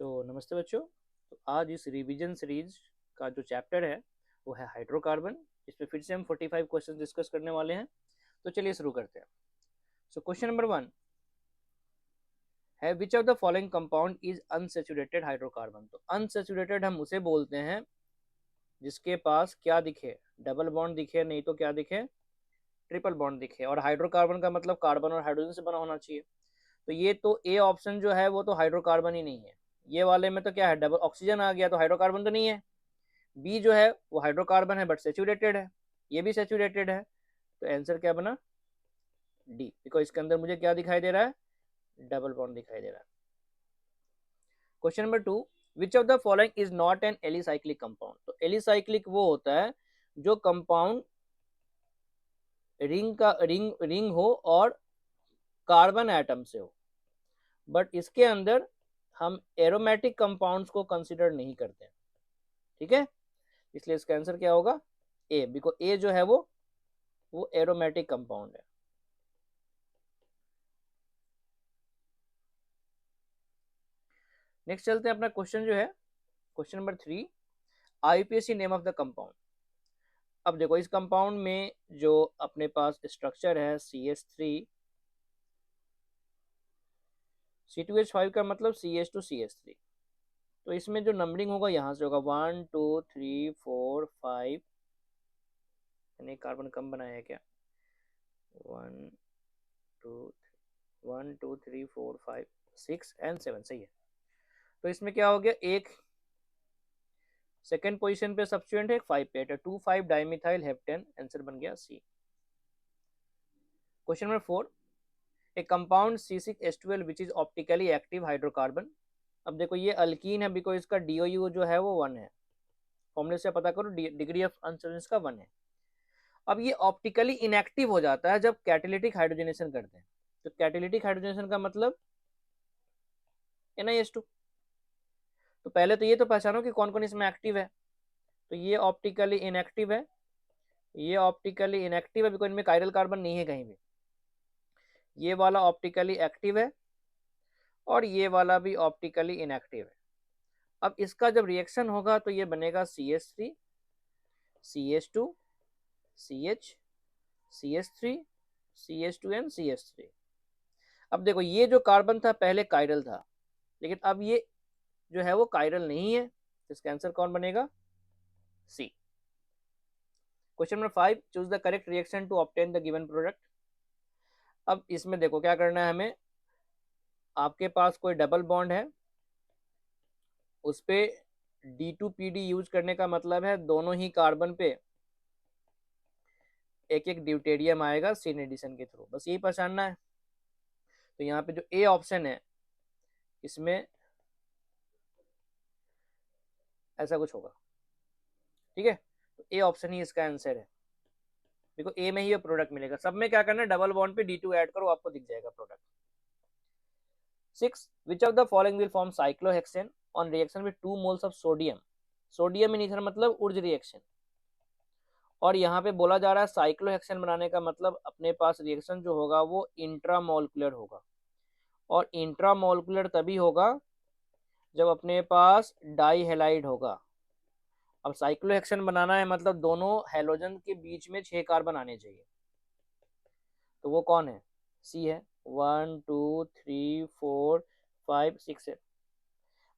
नमस्ते बच्चों। तो आज इस रिवीजन सीरीज का जो चैप्टर है वो है हाइड्रोकार्बन। इसमें फिर से हम 45 क्वेश्चन डिस्कस करने वाले हैं। तो चलिए शुरू करते हैं। क्वेश्चन नंबर 1 है which of the following compound is unsaturated hydrocarbon. तो अनसैचुरेटेड हम उसे बोलते हैं जिसके पास क्या दिखे, डबल बॉन्ड दिखे, नहीं तो क्या दिखे, ट्रिपल बॉन्ड दिखे। और हाइड्रोकार्बन का मतलब कार्बन और हाइड्रोजन से बना होना चाहिए। तो ये तो ए ऑप्शन जो है वो तो हाइड्रोकार्बन ही नहीं है। ये वाले में तो क्या है, डबल ऑक्सीजन आ गया, तो हाइड्रोकार्बन तो नहीं है। बी जो है वो हाइड्रोकार्बन है बट सेचुरेटेड है, ये भी सेचुरेटेड है। तो आंसर क्या बना, डी, बिकॉज इसके अंदर मुझे क्या दिखाई दे रहा है, डबल बॉन्ड दिखाई दे रहा है। Question number 2 which of the following is not an alicyclic compound. तो एलिसाइक्लिक वो होता है जो कंपाउंड रिंग हो और कार्बन एटम से हो, बट इसके अंदर हम एरोमेटिक कंपाउंड्स को कंसिडर नहीं करते हैं। ठीक है, इसलिए इसका आंसर क्या होगा, ए, बिकॉज ए जो है वो एरोमेटिक कंपाउंड है। नेक्स्ट चलते हैं, अपना क्वेश्चन जो है question number 3 IPSC name of the compound. अब देखो इस कंपाउंड में जो अपने पास स्ट्रक्चर है CH3 C2H5 का मतलब CH2CH3। तो इसमें जो नंबरिंग होगा यहाँ से होगा 1 2 3 4 5, यानी कार्बन कम बनाया है क्या, 1 2 1 2 3 4 5 6 एंड 7, सही है। तो इसमें क्या हो गया, एक सेकेंड पोजीशन पे सब्स्टिट्यूएंट है, 5 पे 2,5 डाइमिथाइल हेप्टेन, आंसर बन गया C. Question number 4 a compound C6H12 which is optically active hydrocarbon. अब देखो ये अल्कीन है बिकॉज इसका DOU जो है वो 1 है। फॉर्मूले से पता करो, डिग्री ऑफ अनसर्टेनिटी का 1 है। अब ये ऑप्टिकली इनएक्टिव हो जाता है जब कैटालिटिक हाइड्रोजनेशन करते हैं। तो कैटालिटिक हाइड्रोजनेशन का मतलब NiH2। तो पहले तो ये तो पहचानो कि कौन कौन इसमें एक्टिव है। तो ये ऑप्टिकली इनएक्टिव है, ये ऑप्टिकली इनएक्टिव है बिकॉज इनमें कायरल कार्बन नहीं है कहीं भी। ये वाला ऑप्टिकली एक्टिव है और ये वाला भी ऑप्टिकली इनएक्टिव है। अब इसका जब रिएक्शन होगा तो ये बनेगा CH3 CH2 CH CH3 CH2 and CH3। अब देखो ये जो कार्बन था पहले कायरल था, लेकिन अब ये जो है वो कायरल नहीं है, तो इसका आंसर कौन बनेगा, C. Question number 5 choose the correct reaction to obtain the given product. अब इसमें देखो क्या करना है हमें, आपके पास कोई डबल बॉन्ड है, उस पे D2PD यूज करने का मतलब है दोनों ही कार्बन पे एक एक ड्यूटेरियम आएगा चेन एडिशन के थ्रू, बस यही पहचानना है। तो यहाँ पे जो ए ऑप्शन है इसमें ऐसा कुछ होगा, ठीक है। तो ए ऑप्शन ही इसका आंसर है, देखो ए में ही ये प्रोडक्ट मिलेगा। सब में क्या करना है, डबल बॉन्ड पे D2 ऐड करो, आपको दिख जाएगा product. 6 which of the following will form cyclohexane on reaction with 2 moles of sodium। Sodium in ether मतलब ऊर्ज रिएक्शन, और यहाँ पे बोला जा रहा है साइक्लोहेक्सेन बनाने का मतलब अपने पास रिएक्शन जो होगा वो इंट्रामोलिकुलर होगा। और इंट्रामोलिकुलर तभी होगा जब अपने पास डाई हेलाइड होगा। अब साइक्लोहेक्सेन बनाना है मतलब दोनों हेलोजन के बीच में 6 कार्बन आने चाहिए। तो वो कौन है, सी है, 1 2 3 4 5 6 है।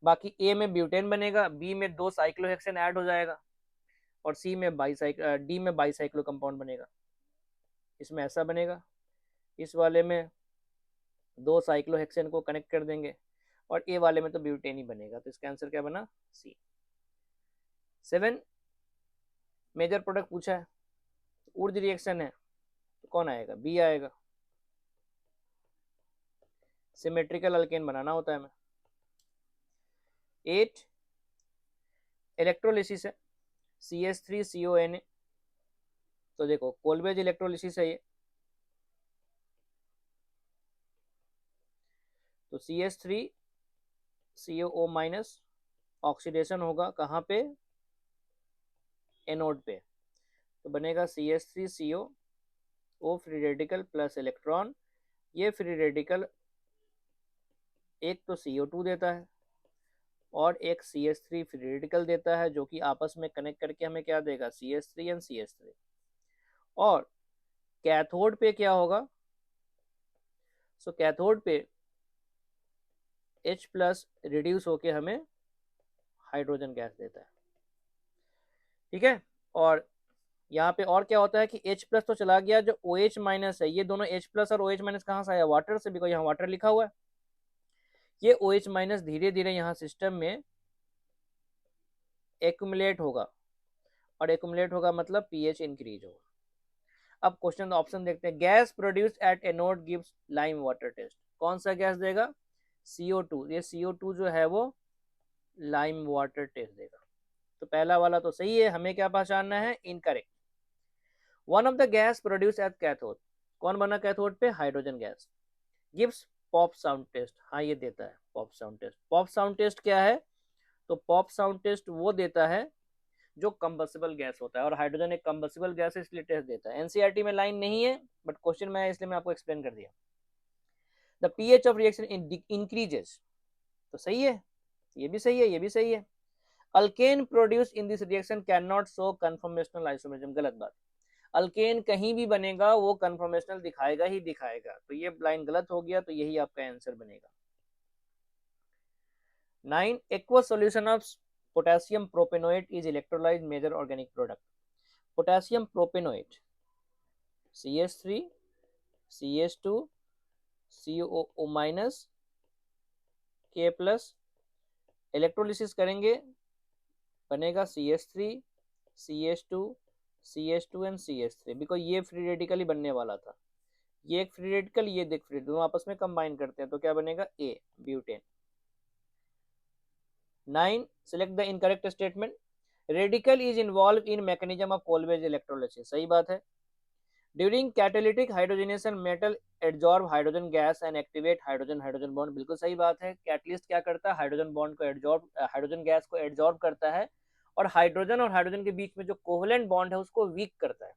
बाकी ए में ब्यूटेन बनेगा, बी में 2 साइक्लोहेक्सेन ऐड हो जाएगा, और सी में डी में बाईसाइक्लो कंपाउंड बनेगा। इसमें ऐसा बनेगा, इस वाले में 2 साइक्लोहेक्सेन को कनेक्ट कर देंगे, और ए वाले में तो ब्यूटेन ही बनेगा। तो इसका आंसर क्या बना, सी। 7 मेजर प्रोडक्ट पूछा है, ऊर्ज रिएक्शन है, तो कौन आएगा, बी आएगा। सिमेट्रिकल अल्केन बनाना होता है हमें। 8 इलेक्ट्रोलिसिस है, CH3CONA। तो देखो कोलवेज इलेक्ट्रोलिसिस है ये, तो CH3CO माइनस ऑक्सीडेशन होगा कहाँ पे, एनोड पे। तो बनेगा CH3CO free radical plus electron. ये फ्री रेडिकल एक तो CO2 देता है और एक CH3 फ्री रेडिकल देता है जो कि आपस में कनेक्ट करके हमें क्या देगा, CH3 एंड CH3। और कैथोड पे क्या होगा, सो कैथोड पे H प्लस रिड्यूस होके हमें हाइड्रोजन गैस देता है, ठीक है। और यहाँ पे और क्या होता है कि H प्लस तो चला गया, जो OH माइनस है, ये दोनों H प्लस और OH माइनस कहाँ से आया, वाटर से, बिकॉज यहाँ वाटर लिखा हुआ है। ये OH माइनस धीरे धीरे यहाँ सिस्टम में एक्यूमुलेट होगा, और एक्यूमुलेट होगा मतलब pH इंक्रीज होगा। अब क्वेश्चन ऑप्शन देखते हैं। Gas produce at anode gives lime water test. कौन सा गैस देगा, CO2। ये CO2 जो है वो लाइम वाटर टेस्ट देगा। तो पहला वाला तो सही है, हमें क्या पहचानना है, incorrect. One of the gas produce at cathode, कौन बना कैथोड पे, hydrogen gas. Gives pop sound test, हाँ ये देता है pop sound test. Pop sound test क्या है, तो पॉप साउंड टेस्ट वो देता है जो कंबसिबल गैस होता है, और हाइड्रोजन एक कंबसिबल गैस है इसलिए टेस्ट देता है। एनसीईआरटी में लाइन नहीं है बट क्वेश्चन में है, इसलिए मैं आपको एक्सप्लेन कर दिया। The pH of reaction increases, तो सही है, ये भी सही है, ये भी सही है। Alkane produce in this reaction can not show conformational isomerism, गलत बात। अल्केन कहीं भी बनेगा वो कन्फॉर्मेशनल दिखाएगा ही दिखाएगा, तो ये लाइन गलत हो गया, तो यही आपका आंसर बनेगा। 9 aqueous solution of potassium propanoate is electrolyte major organic product। potassium propanoate CH3 CH2 COO minus K plus, electrolysis करेंगे बनेगा CH3 CH2 CH2 and CH3, because ये फ्री रेडिकल ही बनने वाला था। ये एक फ्री रेडिकल, ये देख फ्री, दोनों आपस में कंबाइन करते हैं तो क्या बनेगा, A butane. 9 select the incorrect statement। Radical is involve in mechanism of Kolbe's electrolysis, सही बात है। During catalytic hydrogenation metal adsorb hydrogen gas and activate hydrogen hydrogen bond, बिल्कुल सही बात है। कैटलिस्ट क्या करता है, हाइड्रोजन बॉन्ड को एड्जॉर्ब, हाइड्रोजन गैस को एड्जॉर्ब करता है, और हाइड्रोजन के बीच में जो कोवलेंट बॉन्ड है उसको वीक करता है,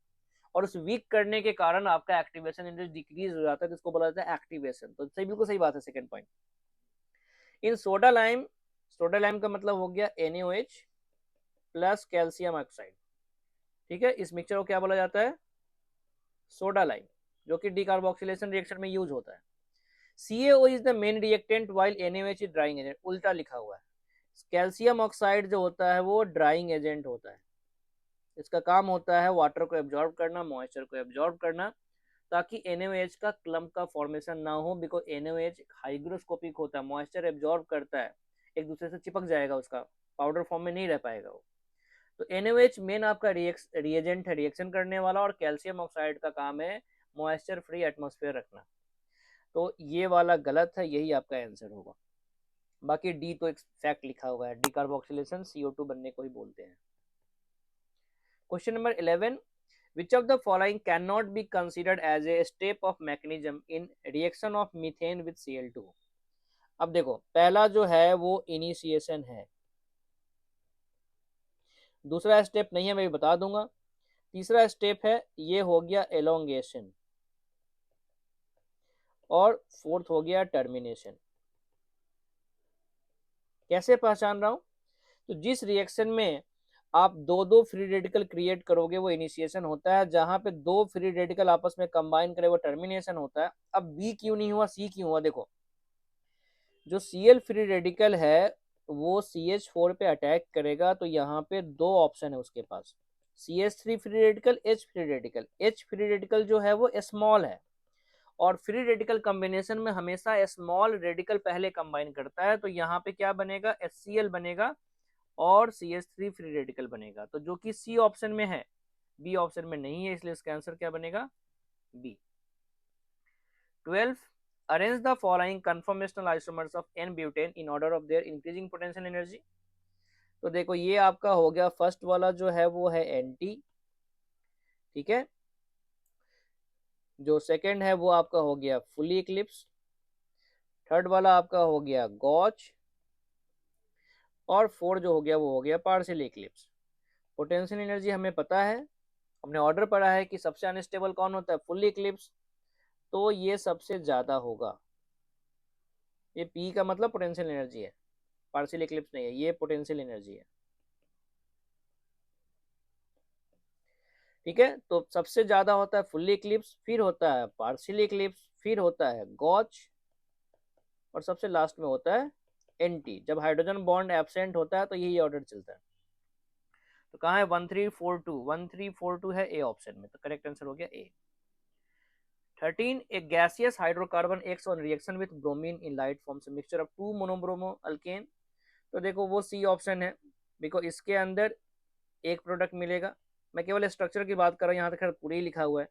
और उस वीक करने के कारण आपका एक्टिवेशन इंडेक्स डिक्रीज हो जाता है, जिसको बोला जाता है एक्टिवेशन। तो सही, बिल्कुल सही बात है सेकंड पॉइंट। इन सोडा लाइम, सोडा लाइम का मतलब हो गया NaOH प्लस कैल्शियम ऑक्साइड, ठीक है। इस मिक्सचर को क्या बोला जाता है, सोडा लाइम, जो कि डिकार्बोक्सिलेशन रिएक्शन में यूज होता है। CaO is the main reactant while NaOH is drying agent, उल्टा लिखा हुआ है। कैल्शियम ऑक्साइड जो होता है वो ड्राइंग एजेंट होता है, इसका काम होता है वाटर को एब्जॉर्ब करना, मॉइस्चर को एब्जॉर्ब करना, ताकि NaOH का क्लम्प का फॉर्मेशन ना हो, बिकॉज NaOH हाइग्रोस्कोपिक होता है, मॉइस्चर एब्जॉर्ब करता है, एक दूसरे से चिपक जाएगा, उसका पाउडर फॉर्म में नहीं रह पाएगा वो। तो NaOH मेन आपका रिएजेंट है, रिएक्शन करने वाला, और कैल्शियम ऑक्साइड का काम है मॉइस्चर फ्री एटमॉस्फेयर रखना। तो ये वाला गलत है, यही आपका आंसर होगा। बाकी डी तो एक फैक्ट लिखा हुआ है, डिकार्बोक्सिलेशन CO2 बनने को ही बोलते हैं। Question number 11, which of the following cannot be considered as a step of mechanism in reaction of methane with Cl2। अब देखो पहला जो है वो इनिशिएशन है, दूसरा स्टेप नहीं है, मैं भी बता दूंगा। तीसरा स्टेप है ये हो गया एलोंगेशन, और फोर्थ हो गया टर्मिनेशन। कैसे पहचान रहा हूं, तो जिस रिएक्शन में आप दो दो फ्री रेडिकल क्रिएट करोगे वो इनिशिएशन होता है, जहां पे दो फ्री रेडिकल आपस में कंबाइन करे वो टर्मिनेशन होता है। अब बी क्यों नहीं हुआ, सी क्यों हुआ, देखो जो Cl फ्री रेडिकल है वो CH4 पे अटैक करेगा, तो यहाँ पे दो ऑप्शन है उसके पास, CH3 free radical, H free radical. H free radical जो है वो स्मॉल है, और फ्री रेडिकल कॉम्बिनेशन में हमेशा स्मॉल रेडिकल पहले कंबाइन करता है, तो यहाँ पे क्या बनेगा, HCl बनेगा और CH3 फ्री रेडिकल बनेगा, तो जो कि सी ऑप्शन में है, बी ऑप्शन में नहीं है, इसलिए इसका आंसर क्या बनेगा, B. 12, arrange the following conformational isomers of N-butane in order of their increasing potential energy। तो देखो ये आपका हो गया फर्स्ट वाला जो है वो है NT, ठीक है। जो सेकंड है वो आपका हो गया फुली इक्लिप्स, थर्ड वाला आपका हो गया गॉच, और फोर्थ जो हो गया वो हो गया पार्शियली इक्लिप्स। पोटेंशियल एनर्जी हमें पता है, हमने ऑर्डर पढ़ा है कि सबसे अनस्टेबल कौन होता है, फुली इक्लिप्स, तो ये सबसे ज्यादा होगा, ये P का मतलब पोटेंशियल एनर्जी है। पार्शियल इक्लिप्स नहीं है, ये पोटेंशियल एनर्जी है। ठीक है, तो सबसे ज्यादा होता है फुल्ली इक्लिप्स, फिर होता है पार्शियल इक्लिप्स, फिर होता है गॉच, और सबसे लास्ट में होता है एनटी। जब हाइड्रोजन बॉन्ड एब्सेंट होता है तो यही ऑर्डर चलता है। तो कहाँ है 1342, 1342 है ए ऑप्शन में, तो करेक्ट आंसर हो गया ए। 13, a gaseous hydrocarbon acts on reaction with bromine in light forms a mixture of two monobromo alkane। तो देखो वो सी ऑप्शन है, बिकॉज इसके अंदर एक प्रोडक्ट मिलेगा। मैं केवल स्ट्रक्चर की बात कर रहा हूँ, यहाँ तक खैर पूरी लिखा हुआ है।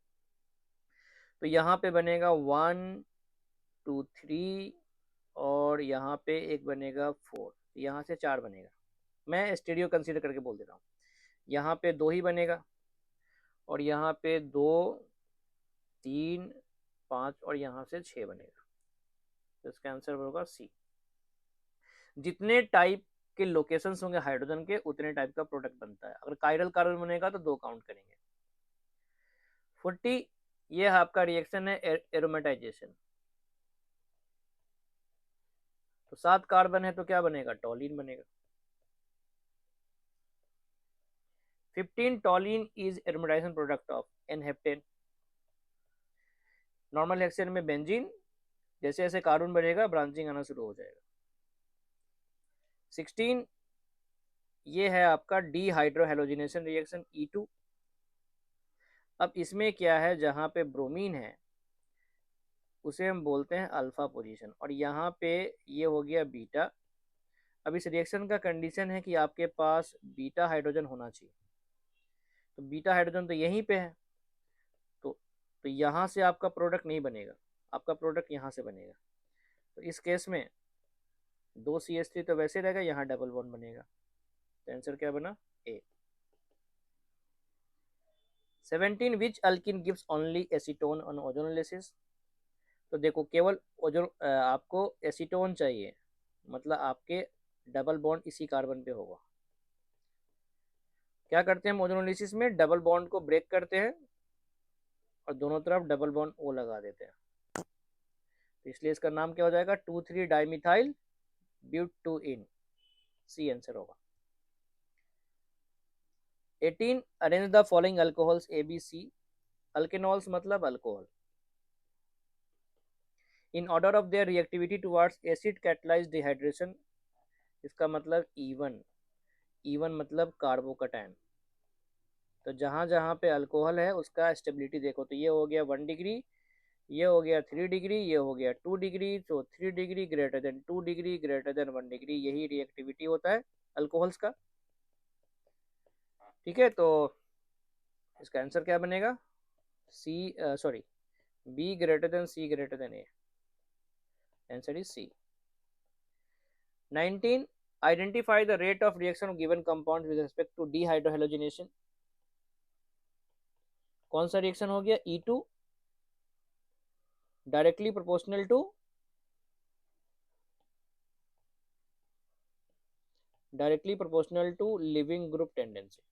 तो यहाँ पे बनेगा 1 2 3, और यहाँ पे एक बनेगा 4, यहाँ से 4 बनेगा। मैं स्टेरियो कंसीडर करके बोल दे रहा हूँ। यहाँ पे 2 ही बनेगा, और यहाँ पे 2 3 5, और यहाँ से 6 बनेगा। तो इसका आंसर होगा सी। जितने टाइप के लोकेशंस होंगे हाइड्रोजन के, उतने टाइप का प्रोडक्ट बनता है। अगर कायरल कार्बन बनेगा तो 2 काउंट करेंगे। 40, ये आपका रिएक्शन है एरोमेटाइजेशन। तो 7 कार्बन है तो क्या बनेगा, टॉलिन बनेगा। 15, टॉलिन is aromatisation product of n-heptane. Normal hexane में बेंजीन, जैसे जैसे कार्बन बढ़ेगा ब्रांचिंग आना शुरू हो जाएगा। 16, ये है आपका डीहाइड्रोहेलोजिनेशन रिएक्शन E2। अब इसमें क्या है, जहां पे ब्रोमीन है उसे हम बोलते हैं अल्फा पोजीशन, और यहाँ पे ये हो गया बीटा। अब इस रिएक्शन का कंडीशन है कि आपके पास बीटा हाइड्रोजन होना चाहिए। तो बीटा हाइड्रोजन तो यहीं पे है, तो यहाँ से आपका प्रोडक्ट नहीं बनेगा, आपका प्रोडक्ट यहाँ से बनेगा। तो इस केस में 2 CH3 तो वैसे रहेगा, यहाँ डबल बॉन्ड बनेगा। तो आंसर क्या बना, A. 17, which alkyne gives only acetone on ozonolysis. तो देखो केवल ओजोन आपको एसीटोन चाहिए, मतलब आपके डबल बॉन्ड इसी कार्बन पे होगा। क्या करते हैं हम ओजोनोलिसिस में, डबल बॉन्ड को ब्रेक करते हैं और दोनों तरफ डबल बॉन्ड ओ लगा देते हैं। तो इसलिए इसका नाम क्या हो जाएगा, 2,3 डाइमिथाइल ब्यूटूइन। सी आंसर होगा। 18, arrange the following alcohols ABC। अल्केनॉल्स मतलब alcohol, in order of their reactivity towards acid catalysed dehydration. इसका मतलब E1, E1 मतलब कार्बोकैटायन। तो जहां जहां पे अल्कोहल है उसका स्टेबिलिटी देखो, तो ये हो गया 1 डिग्री, ये हो गया 3 डिग्री, ये हो गया 2 डिग्री। तो 3 degree greater than 2 degree greater than 1 degree, यही रिएक्टिविटी होता है अल्कोहल्स का। ठीक है, तो इसका आंसर क्या बनेगा, C, sorry, B greater than C greater than A. Answer is C. 19, identify the rate of reaction of given compound with respect to dehydrohalogenation. कौन सा रिएक्शन हो गया, E2 directly proportional to living group tendency.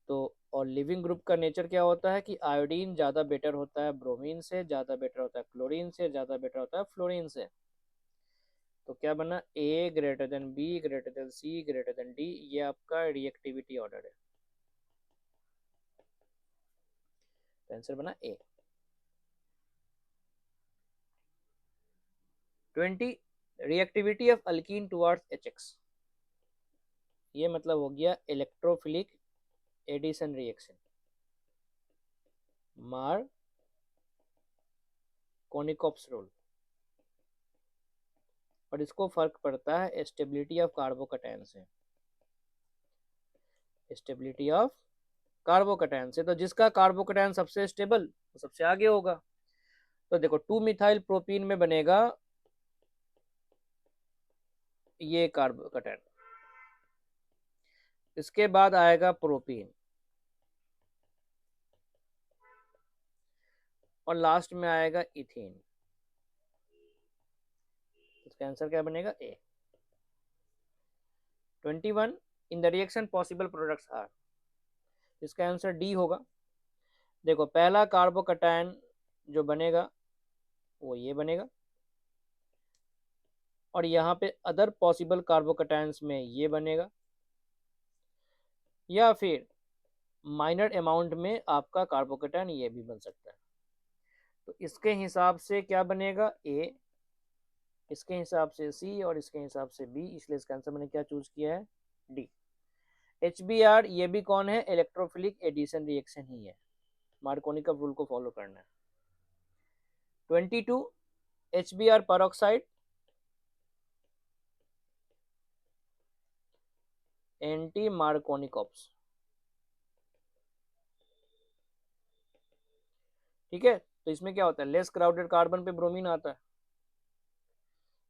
तो और leaving group का nature क्या होता है कि आयोडीन ज़्यादा बेटर होता है ब्रोमीन से, ज़्यादा बेटर होता है क्लोरीन से, ज़्यादा बेटर होता है फ्लोरीन से। तो क्या बना, A greater than B greater than C greater than D, ये आपका रिएक्टिविटी ऑर्डर है। तो आंसर बना A. 20, reactivity of alkene towards HX। ये मतलब हो गया इलेक्ट्रोफिलिक एडिशन रिएक्शन, मार कोनिकॉप्स रूल। और इसको फर्क पड़ता है स्टेबिलिटी ऑफ कार्बोकैटायन से, स्टेबिलिटी ऑफ कार्बोकैटायन से। तो जिसका कार्बोकैटायन सबसे स्टेबल वो सबसे आगे होगा। तो देखो 2 मिथाइल प्रोपीन में बनेगा ये कार्बोकैटायन, इसके बाद आएगा प्रोपीन, और लास्ट में आएगा इथेन। इसका आंसर क्या बनेगा, A. 21, in the reaction possible products are. इसका आंसर डी होगा। देखो पहला कार्बोकैटायन जो बनेगा वो ये बनेगा, और यहाँ पे अदर पॉसिबल कार्बोकैटायंस में ये बनेगा, या फिर माइनर अमाउंट में आपका कार्बोकैटायन ये भी बन सकता है। तो इसके हिसाब से क्या बनेगा, ए, इसके हिसाब से सी और इसके हिसाब से बी, इसलिए इसका आंसर मैंने क्या चूज किया है, डी। HBr ये भी कौन है, इलेक्ट्रोफिलिक एडिशन रिएक्शन ही है, मार्कोनिकॉफ रूल को फॉलो करना है। 22 HBr पेरोक्साइड एंटी मार्कोनिकॉप्स, ठीक है। तो इसमें क्या होता है, लेस क्राउडेड कार्बन पे ब्रोमीन आता है,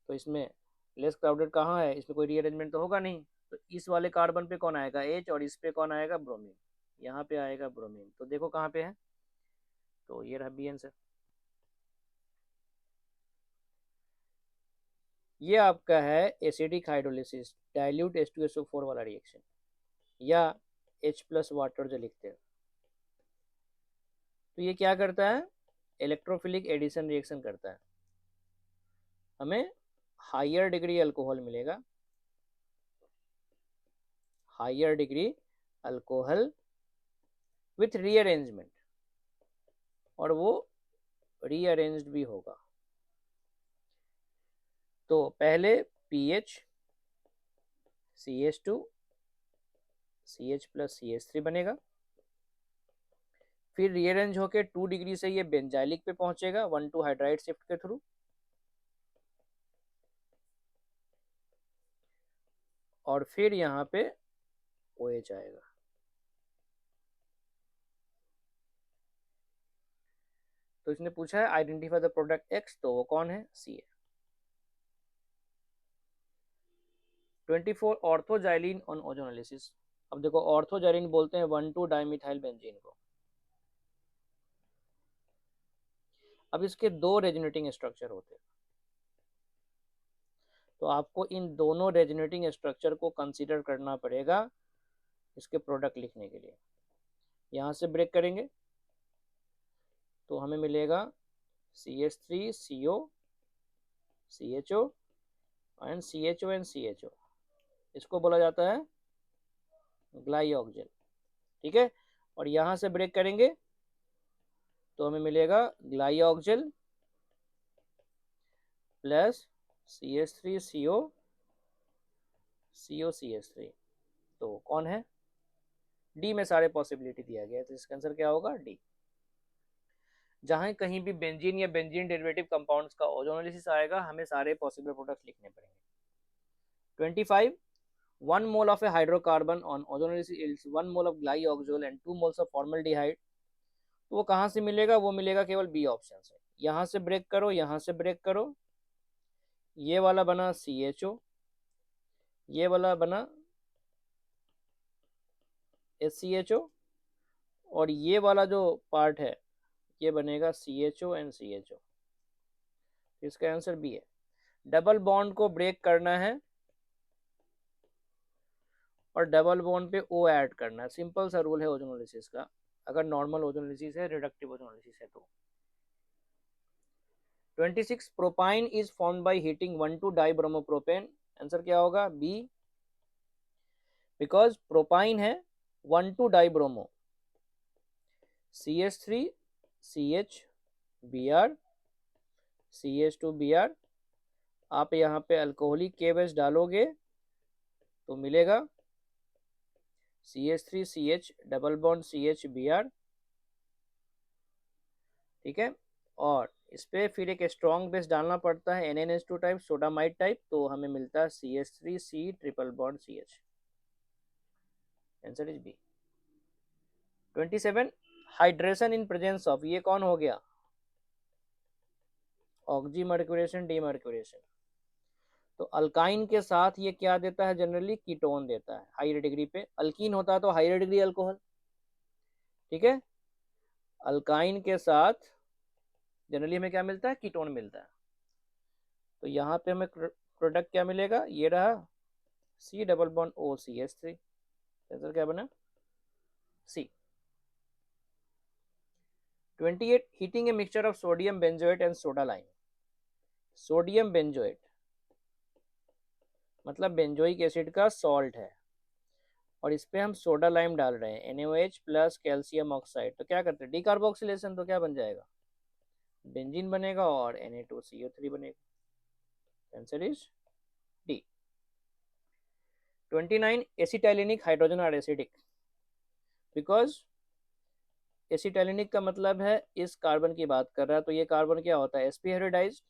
तो इसमें लेस क्राउडेड कहाँ है, इसमें कोई रीअरेंजमेंट तो होगा नहीं, तो इस वाले कार्बन पे कौन आएगा, H, और इस पे कौन आएगा, ब्रोमीन, यहाँ पे आएगा ब्रोमीन। तो देखो कहाँ पे है, तो ये रहा बी आंसर। ये आपका है एसिडिक हाइड्रोलिसिस, डाइल्यूट H2SO4 वाला रिएक्शन, या H+ वाटर जो लिखते हैं। तो ये क्या करता है, इलेक्ट्रोफिलिक एडिशन रिएक्शन करता है, हमें हायर डिग्री अल्कोहल मिलेगा, higher degree alcohol with rearrangement, और वो रीअरेंज्ड भी होगा। तो पहले pH CH2 CH + CH3 बनेगा, फिर रीअरेंज होके 2 डिग्री से ये बेंजाइलिक पे पहुंचेगा 1,2 हाइड्राइड शिफ्ट के थ्रू, और फिर यहाँ पे OH आएगा। तो इसने पूछा है आइडेंटिफाई द प्रोडक्ट X, तो वो कौन है, C है। 24 ऑर्थोजाइलिन ऑन ओजोनोलिसिस। अब देखो ऑर्थोजाइलिन बोलते हैं 1,2 डाइमिथाइल बेंजीन को। अब इसके दो रेजोनेटिंग स्ट्रक्चर होते हैं, तो आपको इन दोनों रेजोनेटिंग स्ट्रक्चर को कंसीडर करना पड़ेगा इसके प्रोडक्ट लिखने के लिए। यहाँ से ब्रेक करेंगे तो हमें मिलेगा CH3CO CHO and CHO and CHO, इसको बोला जाता है ग्लाइऑक्जेल, ठीक है। और यहाँ से ब्रेक करेंगे तो हमें मिलेगा ग्लाइऑक्जेल प्लस CH3CO COCH3, तो कौन है, डी में सारे पॉसिबिलिटी दिया गया है, तो इसका आंसर क्या होगा, डी। जहां कहीं भी बेंजीन या बेंजीन डेरिवेटिव कंपाउंड्स का ओजोनोलिसिस आएगा, हमें सारे पॉसिबल प्रोडक्ट्स लिखने पड़ेंगे। 25 1 mole of a hydrocarbon on ozonolysis yields 1 mole of glyoxyl and 2 moles of formaldehyde। तो वो कहाँ से मिलेगा, वो मिलेगा केवल बी ऑप्शन से। यहाँ से ब्रेक करो, यहाँ से ब्रेक करो, ये वाला बना CHO, ये वाला बना SCHO, और ये वाला जो पार्ट है ये बनेगा CHO एंड CHO। इसका आंसर बी है। डबल बॉन्ड को ब्रेक करना है और डबल बॉन्ड पे O ऐड करना है, सिंपल सा रूल है ओजोनोलिसिस का, अगर नॉर्मल ओजोनोलिसिस है, रिडक्टिव ओजोनोलिसिस है तो। 26 propyne is formed by heating 1,2-डाइब्रोमोप्रोपेन, आंसर क्या होगा, बी, बिकॉज प्रोपाइन है 1,2-डाइब्रोमो, CH3 CH Br CH2 Br, आप यहाँ पे अल्कोहलिक KBH डालोगे तो मिलेगा CH3 CH double bond CH Br, ठीक है। और इस पे फिर एक स्ट्रॉन्ग बेस डालना पड़ता है NnH2 टाइप, सोडामाइड टाइप, तो हमें मिलता है CH3C triple bond CH, answer is B. 27 hydration in presence of, ये कौन हो गया, ऑक्सीमर्क्यूरेशन डीमर्क्यूरेशन। तो अल्काइन के साथ ये क्या देता है, जनरली कीटोन देता है हायर डिग्री पे, अल्कीन होता है तो हायर डिग्री अल्कोहल, ठीक है। अल्काइन के साथ जनरली हमें क्या मिलता है, कीटोन मिलता है। तो यहाँ पे हमें प्रोडक्ट क्या मिलेगा, ये रहा C double bond O CH3, answer क्या बना, सी। 28 heating a mixture of sodium benzoate and soda lime, sodium benzoate मतलब बेंजोइक एसिड का सॉल्ट है, और इस पे हम सोडा लाइम डाल रहे हैं NaOH प्लस कैल्शियम ऑक्साइड, तो क्या करते हैं डीकार्बोक्सिलेशन, तो क्या बन जाएगा बेंजीन बनेगा और Na2CO3 बनेगा। Answer is D. 29 acetylenic hydrogen are acidic, because acetylenic का मतलब है इस कार्बन की बात कर रहा है, तो ये कार्बन क्या होता है sp हाइब्रिडाइज्ड,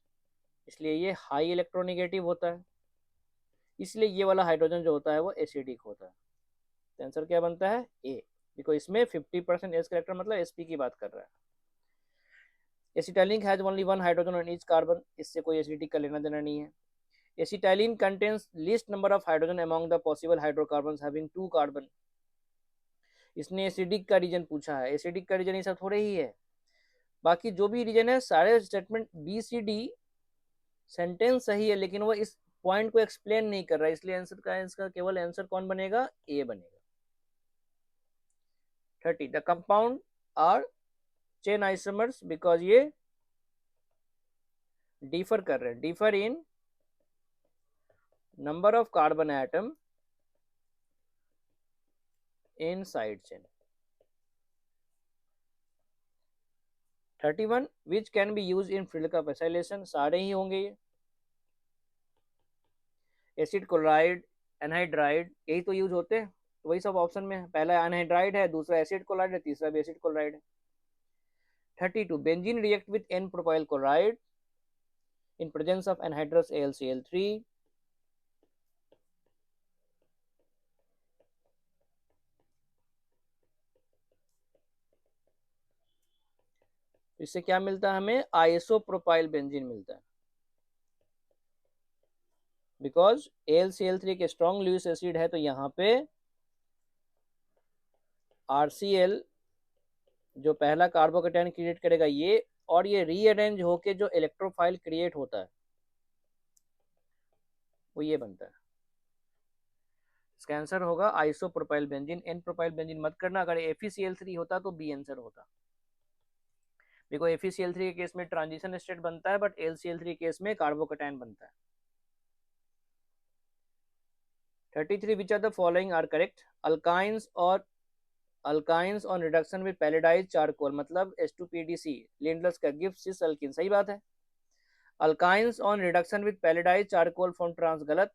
इसलिए ये हाई इलेक्ट्रोनेगेटिव होता है, इसलिए ये वाला हाइड्रोजन जो होता है वो एसिडिक होता है। तो आंसर क्या बनता है ए, बिकॉज इसमें 50% एस करेक्टर मतलब sp की बात कर रहा है। Acetylene has only one hydrogen on each carbon, इससे कोई एसिडिक का लेना देना नहीं है। Acetylene contains least number of hydrogen among the possible hydrocarbons having 2 carbon. इसने एसिडिक का रीजन पूछा है, एसिडिक का रीजन ये सब थोड़े ही है, बाकी जो भी रीजन है सारे statement B C D sentence सही है, लेकिन वो इस पॉइंट को एक्सप्लेन नहीं कर रहा है, इसलिए आंसर का इसका केवल आंसर कौन बनेगा ए बनेगा। 30 the compound are chain isomers, because ये डिफर कर रहे हैं, differ in number of carbon atom in side chain. 31 which can be use in फ्रिलिक ऑफ एसाइलेशन, सारे ही होंगे ये, एसिड क्लोराइड एनहाइड्राइड यही तो यूज होते हैं, तो वही सब ऑप्शन में है, पहला एनहाइड्राइड है, दूसरा एसिड क्लोराइड है, तीसरा भी एसिड क्लोराइड है। 32 benzene react with n propyl chloride in presence of anhydrous AlCl3, इससे क्या मिलता है हमें आइसोप्रोपाइल बेंजीन मिलता है, बिकॉज AlCl3 एक स्ट्रॉन्ग लुईस एसिड है, तो यहाँ पे RCl जो पहला कार्बोकेटायन क्रिएट करेगा ये, और ये रीअरेंज होके जो इलेक्ट्रोफाइल क्रिएट होता है वो ये बनता है। इसका आंसर होगा isopropyl benzene, n propyl benzene मत करना, अगर FeCl3 होता तो बी आंसर होता, देखो FeCl3 के केस में ट्रांजिशन स्टेट बनता है, बट AlCl3 केस में कार्बोकेटायन बनता है। 33 which are the following are correct, alkynes और alkynes on reduction with palladised charcoal, मतलब H2PDC लिंडलर्स का गिफ्ट सिस अल्किन, सही बात है। Alkynes on reduction with palladised charcoal form trans, गलत।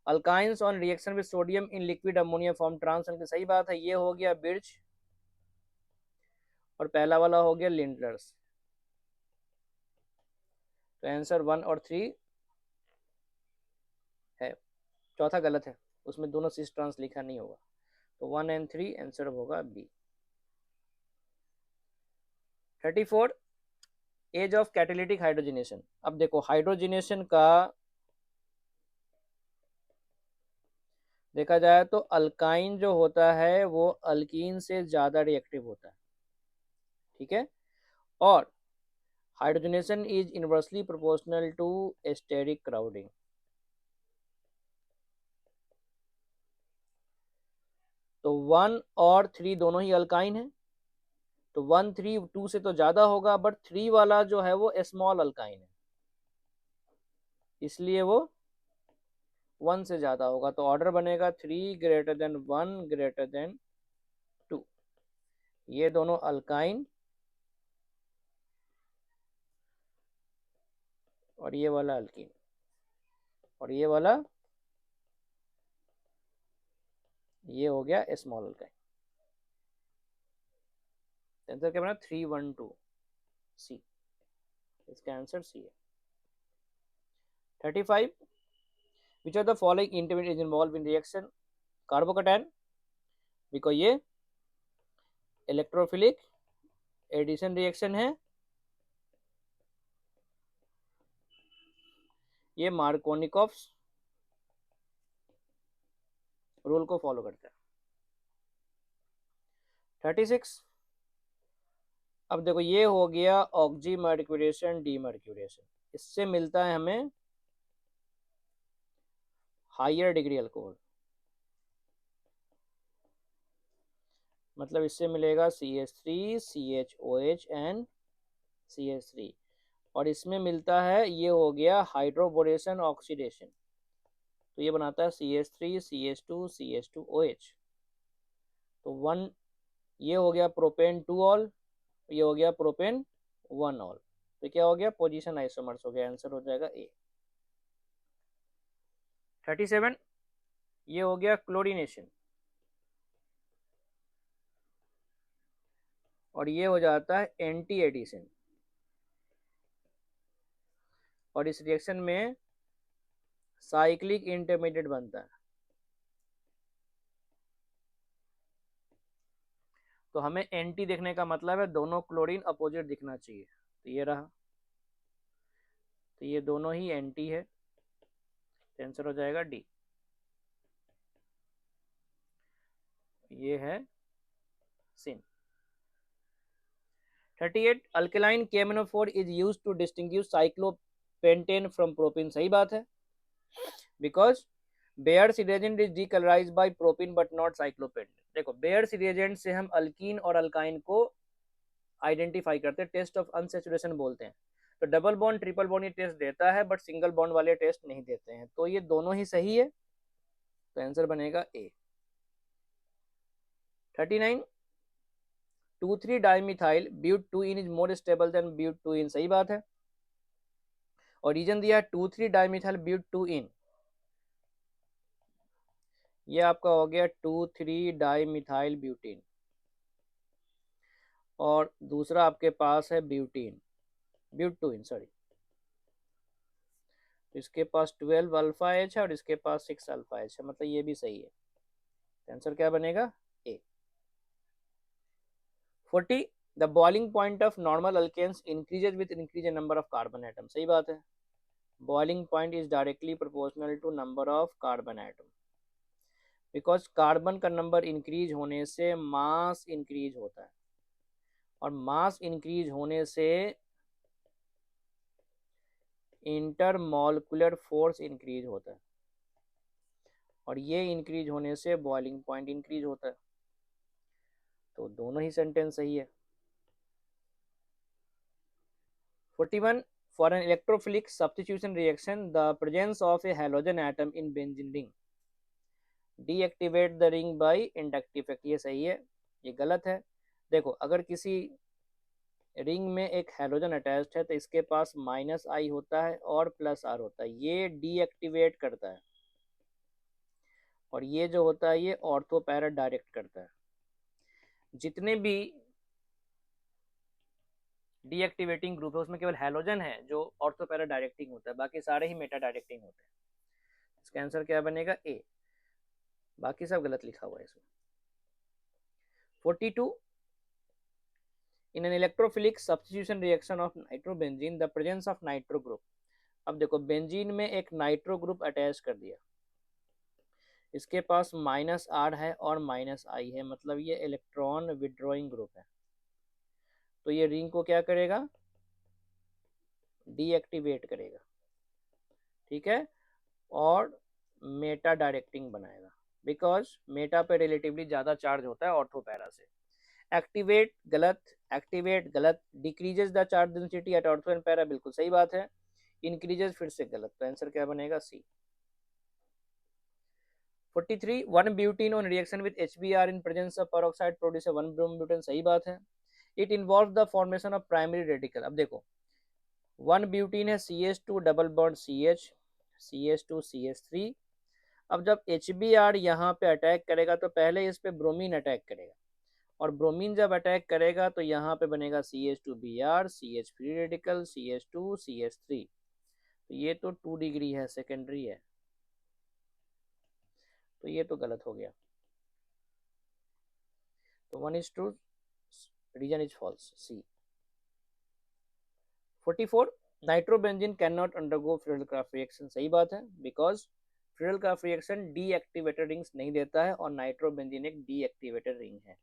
Alkynes on reaction with sodium in liquid ammonia form trans, सही बात है, ये हो गया बिर्च और पहला वाला हो गया लिंडलर्स, तो आंसर 1 और 3 है, चौथा गलत है, उसमें दोनों सिस ट्रांस लिखा नहीं होगा, तो 1 एंड 3 आंसर होगा B. 34 ease of catalytic hydrogenation, अब देखो हाइड्रोजनेशन का देखा जाए तो अल्काइन जो होता है वो अल्कीन से ज्यादा रिएक्टिव होता है, ठीक है, और hydrogenation is inversely proportional to steric crowding. तो 1 और 3 दोनों ही अल्काइन है, तो 1 3 2 से तो ज्यादा होगा, बट 3 वाला जो है वो स्मॉल अल्काइन है, इसलिए वो 1 से ज्यादा होगा, तो ऑर्डर बनेगा 3 ग्रेटर देन 1 ग्रेटर देन 2, ये दोनों अल्काइन और ये वाला अल्कीन, और ये वाला ये हो गया स्मॉल अल्काइन, आंसर क्या बना 3 1 2 सी, इसका आंसर सी है। 35 which are the following intermediate is involved in reaction, carbocation, because ये इलेक्ट्रोफिलिक एडिशन रिएक्शन है, ये मार्कोनिकॉफ रूल को फॉलो करता है। 36 अब देखो ये हो गया ऑक्सीमर्क्यूरेशन डीमर्क्यूरेशन, इससे मिलता है हमें हायर डिग्री अल्कोहल, मतलब इससे मिलेगा CH3 CHOH एंड CH3, और इसमें मिलता है ये हो गया हाइड्रोबोरेशन ऑक्सीडेशन, तो ये बनाता है CH3 CH2 CH2OH। तो 1 ये हो गया प्रोपेन 2 ऑल, ये हो गया प्रोपेन 1 ऑल। तो क्या हो गया, पोजीशन आइसोमर्स हो गया। आंसर हो जाएगा ए। 37 ये हो गया क्लोरीनेशन, और ये हो जाता है एंटी एडिशन, और इस रिएक्शन में साइक्लिक इंटरमीडिएट बनता है। तो हमें एंटी देखने का मतलब है दोनों क्लोरीन अपोजिट दिखना चाहिए। तो ये रहा, तो ये दोनों ही एंटी है, आंसर हो जाएगा डी। ये है syn. 38 alkaline KMnO4 is used to distinguish cyclopentane from propene. सही बात है, because Baeyer's reagent is decolourised by propene but not cyclopentane. देखो बेयर्स रिएजेंट से हम अल्कीन और अल्काइन को आइडेंटिफाई करते हैं, टेस्ट ऑफ अनसैचुरेशन बोलते हैं। तो डबल बॉन्ड ट्रिपल बॉन्ड ये टेस्ट देता है, बट सिंगल बॉन्ड वाले टेस्ट नहीं देते हैं। तो ये दोनों ही सही है, तो आंसर बनेगा A. 39 2,3 dimethyl but 2 ene is more stable than but 2 ene. सही बात है, और रीजन दिया है 2,3 डाइमिथाइल ब्यूट 2 इन। ये आपका हो गया 2,3 डाइमिथाइल ब्यूटीन, और दूसरा आपके पास है ब्यूटीन, ब्यूट 2 इन सॉरी। तो इसके पास 12 अल्फा एच है और इसके पास 6 अल्फा एच है, मतलब ये भी सही है। आंसर क्या बनेगा, A. 40 the boiling point of normal alkanes increases with increase number of carbon atom. सही बात है, boiling point is directly proportional to number of carbon atom, because carbon का नंबर इंक्रीज होने से मास इंक्रीज होता है, और मास इंक्रीज होने से इंटरमॉलिक्यूलर फोर्स इंक्रीज होता है, और ये इंक्रीज होने से बॉइलिंग पॉइंट इंक्रीज होता है। तो दोनों ही सेंटेंस सही है। 41 for an electrophilic substitution reaction the presence of a halogen atom in benzene ring deactivate the ring by inductive effect. ये सही है, ये गलत है। देखो अगर किसी रिंग में एक हैलोजन अटैच्ड है तो इसके पास -I होता है और +R होता है, ये डीएक्टिवेट करता है, और ये जो होता है ये ऑर्थो पैरा डायरेक्ट करता है। जितने भी डीएक्टिवेटिंग ग्रुप है उसमें केवल हैलोजन है जो ऑर्थो पैरा डायरेक्टिंग होता है, बाकी सारे ही मेटा डायरेक्टिंग होते हैं। इसका आंसर क्या बनेगा, ए। बाकी सब गलत लिखा हुआ है इसमें। 42 in an electrophilic substitution reaction of nitrobenzene the presence of nitro group। अब देखो बेंजीन में एक नाइट्रो ग्रुप अटैच कर दिया, इसके पास -R है और -I है, मतलब ये इलेक्ट्रॉन विड्रॉइंग ग्रुप है। तो ये रिंग को क्या करेगा, डीएक्टिवेट करेगा, ठीक है, और मेटा डायरेक्टिंग बनाएगा, बिकॉज मेटा पे रिलेटिवली ज्यादा चार्ज होता है ऑर्थो पैरा से। एक्टिवेट गलत, एक्टिवेट गलत, decreases the charge density at ortho and para बिल्कुल सही बात है, इंक्रीजेस फिर से गलत। तो आंसर क्या बनेगा, सी। 43 1 butene on reaction with HBr in presence of peroxide produce 1 bromobutane। सही बात है। It involves the formation of primary radical। अब देखो 1 butene है CH2 double bond CH, CH2 CH3। अब जब HBr यहाँ पे अटैक करेगा तो पहले इस पे ब्रोमीन अटैक करेगा, और ब्रोमीन जब अटैक करेगा तो यहाँ पे बनेगा CH2Br, CH free radical, CH2 CH3। तो ये तो 2 डिग्री है, सेकेंडरी है, तो ये तो गलत हो गया। तो 1 is true, reason is false, C. 44 nitrobenzene can not undergo Friedel Craft reaction. सही बात है, because Friedel Craft reaction deactivated rings नहीं देता है, और नाइट्रोबेंजीन एक डीएक्टिवेटेड रिंग है।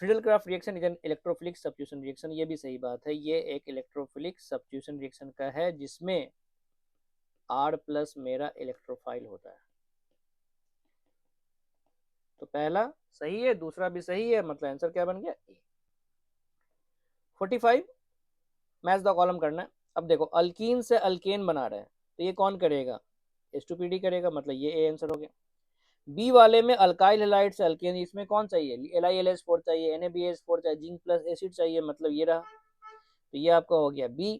Friedel Craft reaction is an electrophilic substitution reaction. ये भी सही बात है, ये एक इलेक्ट्रोफिलिक सब्स्टिट्यूशन रिएक्शन का है जिसमें R+ मेरा इलेक्ट्रोफाइल होता है। तो पहला सही है, दूसरा भी सही है, मतलब आंसर क्या बन गया, ए। 45 मैच द कॉलम करना है। अब देखो अल्कीन से अल्केन बना रहे हैं तो ये कौन करेगा, H2PD करेगा, मतलब ये ए आंसर हो गया। बी वाले में अल्काइल हेलाइड से अल्केन, इसमें कौन चाहिए, LiLH4 चाहिए, NaBH4 चाहिए, जिंक प्लस एसिड चाहिए, मतलब ये रहा, तो ये आपका हो गया बी।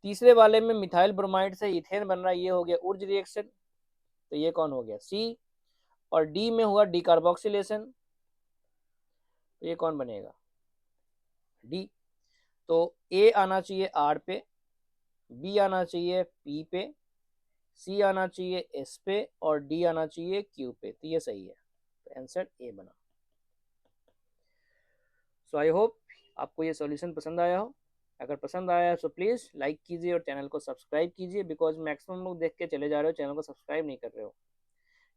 तीसरे वाले में मिथाइल ब्रोमाइड से इथेन बन रहा है, ये हो गया उर्ज रिएक्शन, तो ये कौन हो गया सी। और डी में हुआ डीकार्बोक्सिलेशन, तो ये कौन बनेगा डी। तो ए आना चाहिए आर पे, बी आना चाहिए पी पे, सी आना चाहिए एस पे, और डी आना चाहिए क्यू पे, तो ये सही है, तो आंसर ए बना। सो आई होप आपको ये सॉल्यूशन पसंद आया हो। अगर पसंद आया है तो प्लीज़ लाइक कीजिए और चैनल को सब्सक्राइब कीजिए, बिकॉज मैक्सिमम लोग देख के चले जा रहे हो, चैनल को सब्सक्राइब नहीं कर रहे हो।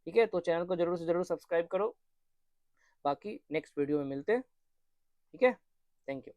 ठीक है, तो चैनल को जरूर से जरूर सब्सक्राइब करो। बाकी नेक्स्ट वीडियो में मिलते हैं। ठीक है, थैंक यू।